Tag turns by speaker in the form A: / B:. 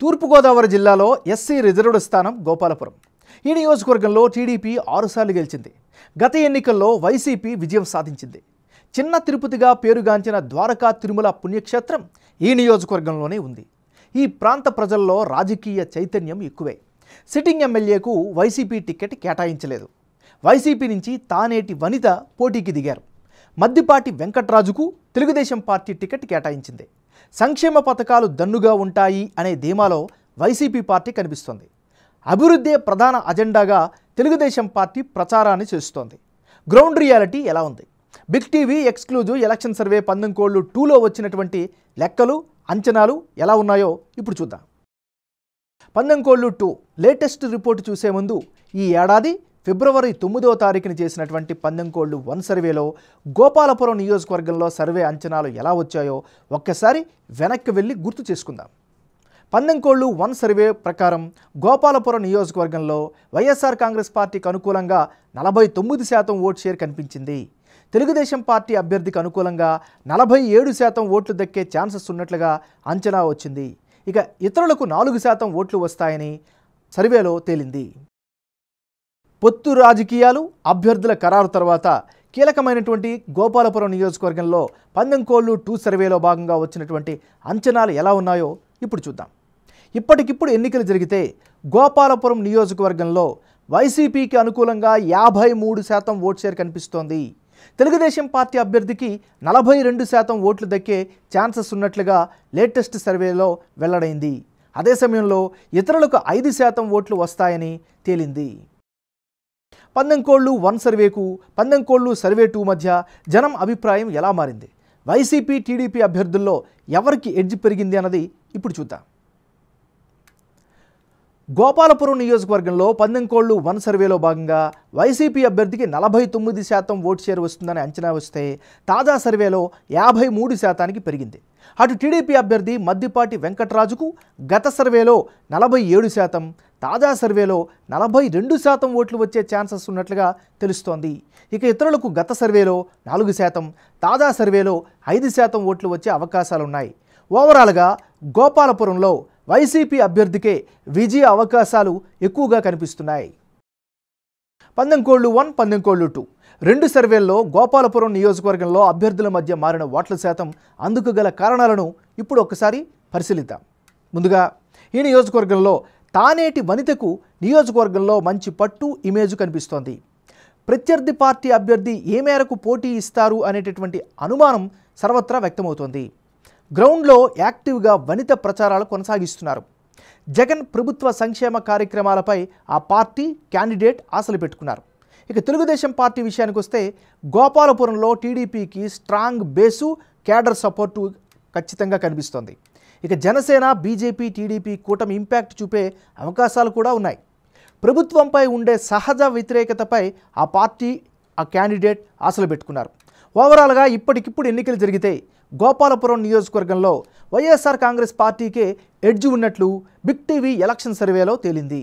A: తూర్పుగోదావరి జిల్లాలో SC reserved స్థానం గోపాలపురం. ఈ నియోజకవర్గంలో టీడీపీ 6 సార్లు గెలిచింది. గత ఎన్నికల్లో వైసీపీ విజయం సాధించింది. చిన్న తిరుపతిగా పేరుగాంచిన ద్వారకా తిరుమల పుణ్యక్షేత్రం ఈ నియోజకవర్గంలోనే ఉంది. ఈ ప్రాంత ప్రజల్లో రాజకీయ చైతన్యం ఎక్కువే. సిట్టింగ్ ఎమ్మెల్యేకు వైసీపీ టికెట్ కేటాయించలేదు. వైసీపీ నుంచి తానేటి వనిత పోటీకి దిగారు. మద్దిపాటి వెంకట్రాజుకు తెలుగుదేశం పార్టీ టికెట్ కేటాయించింది. సంక్షేమ పథకాలు దన్నుగా ఉంటాయి అనే ధీమాలో వైసీపీ పార్టీ కనిపిస్తోంది. అభివృద్ధే ప్రధాన అజెండాగా తెలుగుదేశం పార్టీ ప్రచారాన్ని చేస్తోంది. గ్రౌండ్ రియాలిటీ ఎలా ఉంది? Big TV exclusive election survey 19/2లో వచ్చినటువంటి లెక్కలు, అంచనాలు ఎలా ఉన్నాయో ఇప్పుడు చూద్దాం. 19/2 లేటెస్ట్ రిపోర్టు చూసే ముందు ఈ ఏడాది ఫిబ్రవరి 9వ తారీఖున చేసినటువంటి 19/1 సర్వేలో గోపాలపురం నియోజకవర్గంలో సర్వే అంచనాలు ఎలా వచ్చాయో ఒక్కసారి వెనక్కి వెళ్ళి గుర్తు చేసుకుందాం. 19/1 సర్వే ప్రకారం గోపాలపురం నియోజకవర్గంలో వైఎస్ఆర్ కాంగ్రెస్ పార్టీకి అనుకూలంగా 49% ఓటు షేర్ కనిపించింది. తెలుగుదేశం పార్టీ అభ్యర్థికి అనుకూలంగా 47% ఓట్లు దక్కే ఛాన్సెస్ ఉన్నట్లుగా అంచనా వచ్చింది. ఇక ఇతరులకు 4% ఓట్లు వస్తాయని సర్వేలో తేలింది. పొత్తు రాజకీయాలు, అభ్యర్థుల ఖరారు తర్వాత కీలకమైనటువంటి గోపాలపురం నియోజకవర్గంలో 19/2 సర్వేలో భాగంగా వచ్చినటువంటి అంచనాలు ఎలా ఉన్నాయో ఇప్పుడు చూద్దాం. ఇప్పటికిప్పుడు ఎన్నికలు జరిగితే గోపాలపురం నియోజకవర్గంలో వైసీపీకి అనుకూలంగా 53% ఓటు షేర్ కనిపిస్తోంది. తెలుగుదేశం పార్టీ అభ్యర్థికి 42% ఓట్లు దక్కే ఛాన్సెస్ ఉన్నట్లుగా లేటెస్ట్ సర్వేలో వెల్లడైంది. అదే సమయంలో ఇతరులకు 5% ఓట్లు వస్తాయని తేలింది. 19/1 సర్వేకు 19/2 సర్వే 2 మధ్య జనం అభిప్రాయం ఎలా మారింది? వైసీపీ, టీడీపీ అభ్యర్థుల్లో ఎవరికి ఎడ్జ్ పెరిగింది అన్నది ఇప్పుడు చూద్దాం. గోపాలపురం నియోజకవర్గంలో 19/1 సర్వేలో భాగంగా వైసీపీ అభ్యర్థికి 49% ఓటు షేర్ వస్తుందని అంచనా వస్తే తాజా సర్వేలో 53%కి పెరిగింది. అటు టీడీపీ అభ్యర్థి మద్దిపాటి వెంకట్రాజుకు గత సర్వేలో 47%, తాజా సర్వేలో 42% ఓట్లు వచ్చే ఛాన్సెస్ ఉన్నట్లుగా తెలుస్తోంది. ఇక ఇతరులకు గత సర్వేలో 4%, తాజా సర్వేలో 5% ఓట్లు వచ్చే అవకాశాలున్నాయి. ఓవరాల్గా గోపాలపురంలో వైసీపీ అభ్యర్థికే విజయ అవకాశాలు ఎక్కువగా కనిపిస్తున్నాయి. 19/1, 19/2 రెండు సర్వేల్లో గోపాలపురం నియోజకవర్గంలో అభ్యర్థుల మధ్య మారిన ఓట్ల శాతం, అందుకు గల కారణాలను ఇప్పుడు ఒకసారి పరిశీలిద్దాం. ముందుగా ఈ నియోజకవర్గంలో తానేటి వనితకు నియోజకవర్గంలో మంచి పట్టు, ఇమేజ్ కనిపిస్తోంది. ప్రత్యర్థి పార్టీ అభ్యర్థి ఏ మేరకు పోటీ ఇస్తారు అనేటటువంటి అనుమానం సర్వత్రా వ్యక్తమవుతోంది. గ్రౌండ్లో యాక్టివ్గా వనిత ప్రచారాలు కొనసాగిస్తున్నారు. జగన్ ప్రభుత్వ సంక్షేమ కార్యక్రమాలపై ఆ పార్టీ క్యాండిడేట్ ఆశలు పెట్టుకున్నారు. ఇక తెలుగుదేశం పార్టీ విషయానికి వస్తే గోపాలపురంలో టీడీపీకి స్ట్రాంగ్ బేసు, క్యాడర్ సపోర్టు ఖచ్చితంగా కనిపిస్తోంది. ఇక జనసేన, బీజేపీ, టీడీపీ కూటమి ఇంపాక్ట్ చూపే అవకాశాలు కూడా ఉన్నాయి. ప్రభుత్వంపై ఉండే సహజ వ్యతిరేకతపై ఆ పార్టీ, ఆ క్యాండిడేట్ ఆశలు పెట్టుకున్నారు. ఓవరాల్గా ఇప్పటికిప్పుడు ఎన్నికలు జరిగితే గోపాలపురం నియోజకవర్గంలో వైఎస్ఆర్ కాంగ్రెస్ పార్టీకే ఎడ్జ్ ఉన్నట్లు బిగ్ టీవీ ఎలక్షన్ సర్వేలో తేలింది.